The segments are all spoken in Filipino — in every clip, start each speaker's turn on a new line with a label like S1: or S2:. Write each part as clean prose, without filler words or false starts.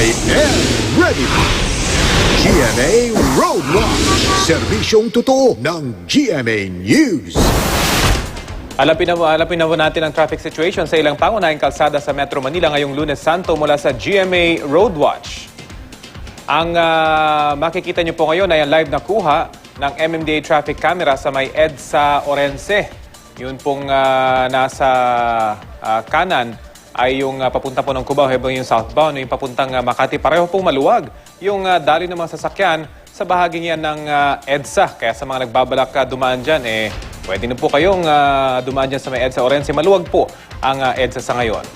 S1: I am ready! GMA Roadwatch, serbisyong totoo ng GMA News.
S2: Alapin na po natin ang traffic situation sa ilang pangunahing kalsada sa Metro Manila ngayong Lunes Santo mula sa GMA Roadwatch. Ang makikita niyo po ngayon ay ang live na kuha ng MMDA traffic camera sa may EDSA Orense. Yun pong nasa kanan ay yung papunta po ng Cubao, habang yung southbound, yung papuntang Makati. Pareho pong maluwag yung daloy ng mga sasakyan sa bahaging yan ng EDSA. Kaya sa mga nagbabalak dumaan dyan, pwede na po kayong dumaan dyan sa may EDSA Orense. Maluwag po ang EDSA sa ngayon.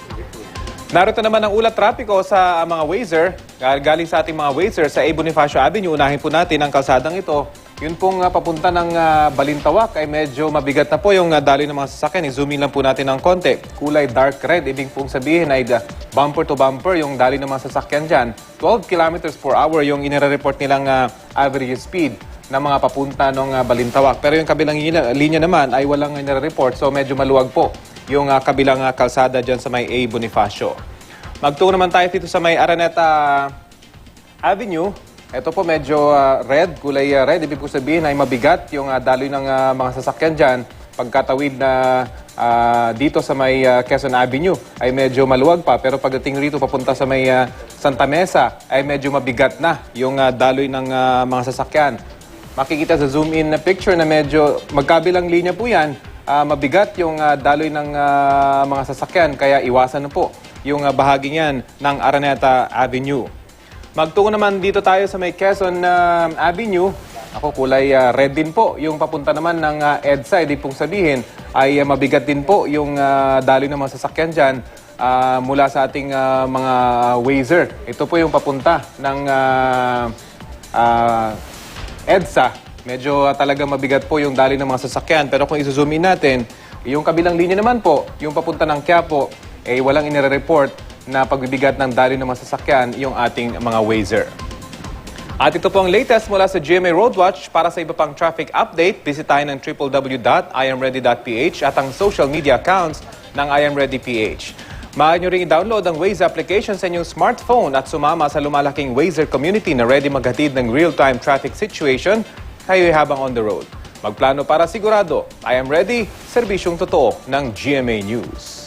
S2: Narito naman ang ulat trapiko sa mga Wazer. Galing sa ating mga Wazer sa A. Bonifacio Avenue. Unahin po natin ang kalsadang ito. Yun pong papunta ng Balintawak ay medyo mabigat na po yung daloy ng mga sasakyan. I-zoom in lang po natin ng konti. Kulay dark red. Ibig pong sabihin ay bumper to bumper yung daloy ng mga sasakyan dyan. 12 kilometers per hour yung inire-report nilang average speed ng mga papunta ng Balintawak. Pero yung kabilang linya naman ay walang inire-report. So medyo maluwag po yung kabilang kalsada dyan sa may A. Bonifacio. Magtungo naman tayo dito sa may Araneta Avenue. Ito po medyo red, kulay red. Ibig po sabihin ay mabigat yung daloy ng mga sasakyan dyan. Pagkatawid na dito sa may Quezon Avenue ay medyo maluwag pa. Pero pagdating rito papunta sa may Santa Mesa ay medyo mabigat na yung daloy ng mga sasakyan. Makikita sa zoom in na picture na medyo magkabilang linya po yan. Mabigat yung daloy ng mga sasakyan. Kaya iwasan na po yung bahaging yan ng Araneta Avenue. Magtungo naman dito tayo sa may Quezon Avenue. Ako, kulay red din po. Yung papunta naman ng EDSA, ibig pong sabihin, ay mabigat din po yung daloy ng mga sasakyan dyan mula sa ating mga Wazer. Ito po yung papunta ng EDSA. Medyo talaga mabigat po yung daloy ng mga sasakyan. Pero kung i-zoom in natin, yung kabilang linya naman po, yung papunta ng Quiapo, walang inire-report na pagbibigat ng daloy ng mga sasakyan yung ating mga Wazer. At ito po ang latest mula sa GMA Roadwatch. Para sa iba pang traffic update, bisitahin ang www.iamready.ph at ang social media accounts ng iamreadyph. Maaari nyo rin i-download ang Waze application sa inyong smartphone at sumama sa lumalaking Wazer community na ready maghatid ng real-time traffic situation kayo'y habang on the road. Magplano para sigurado. I am ready, serbisyong totoo ng GMA News.